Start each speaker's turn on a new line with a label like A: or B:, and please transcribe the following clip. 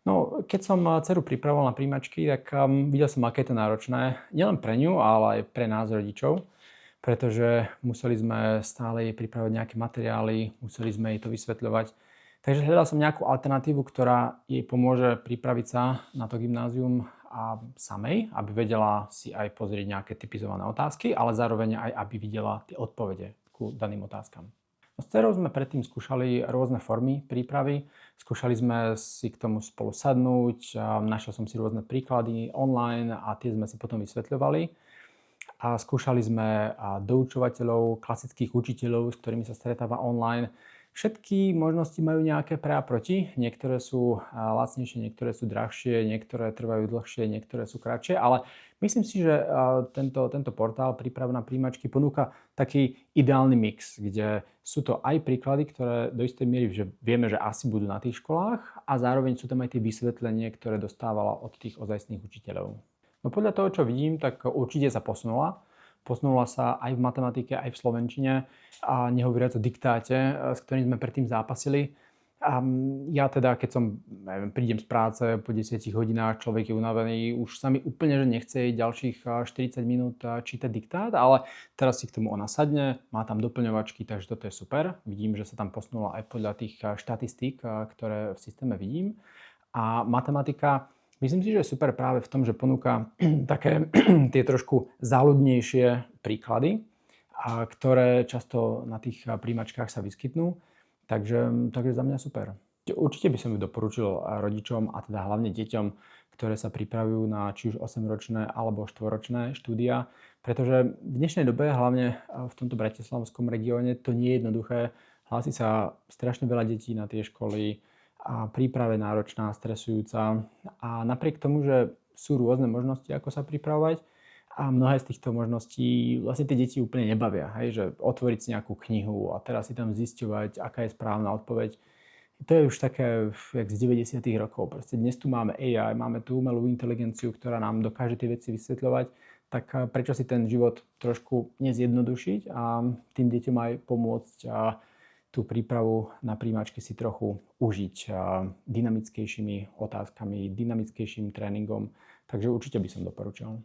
A: No, keď som dceru pripravoval na príjmačky, tak videl som, aké je to náročné. Nielen pre ňu, ale aj pre nás rodičov, pretože museli sme stále jej pripravať nejaké materiály, museli sme jej to vysvetľovať. Takže hľadal som nejakú alternatívu, ktorá jej pomôže pripraviť sa na to gymnázium a samej, aby vedela si aj pozrieť nejaké typizované otázky, ale zároveň aj, aby videla tie odpovede ku daným otázkam. No, s dcerou sme predtým skúšali rôzne formy prípravy. Skúšali sme si k tomu spolu sadnúť, našiel som si rôzne príklady online a tie sme si potom vysvetľovali. A skúšali sme doučovateľov, klasických učiteľov, s ktorými sa stretáva online. Všetky možnosti majú nejaké pre a proti. Niektoré sú lacnejšie, niektoré sú drahšie, niektoré trvajú dlhšie, niektoré sú kratšie, ale myslím si, že tento portál Príprava na príjmačky ponúka taký ideálny mix, kde sú to aj príklady, ktoré do istej miery že vieme, že asi budú na tých školách a zároveň sú tam aj tie vysvetlenie, ktoré dostávala od tých ozajstných učiteľov. No podľa toho, čo vidím, tak určite sa posunula. Posunula sa aj v matematike, aj v slovenčine a nehovoriac o diktáte, s ktorým sme predtým zápasili. A ja teda, keď prídem z práce po 10 hodinách, človek je unavený, už sa mi úplne že nechce ďalších 40 minút čítať diktát, ale teraz si k tomu ona sadne, má tam doplňovačky, takže toto je super. Vidím, že sa tam posunula aj podľa tých štatistík, ktoré v systéme vidím. A matematika, myslím si, že je super práve v tom, že ponúka také tie trošku záľudnejšie príklady, ktoré často na tých príjmačkách sa vyskytnú. Takže za mňa super. Určite by som ju doporučil rodičom a teda hlavne deťom, ktoré sa pripravujú na či už 8-ročné alebo 4-ročné štúdia, pretože v dnešnej dobe, hlavne v tomto bratislavskom regióne, to nie je jednoduché. Hlási sa strašne veľa detí na tie školy a príprava je náročná, stresujúca a napriek tomu, že sú rôzne možnosti, ako sa pripravovať, a mnohé z týchto možností vlastne tie deti úplne nebavia. Hej? Že otvoriť si nejakú knihu a teraz si tam zisťovať, aká je správna odpoveď. To je už také, jak z 90. rokov. Proste dnes tu máme AI, máme tu umelú inteligenciu, ktorá nám dokáže tie veci vysvetľovať. Tak prečo si ten život trošku nezjednodušiť a tým deťom aj pomôcť tú prípravu na príjmačky si trochu užiť dynamickejšími otázkami, dynamickejším tréningom. Takže určite by som doporučil.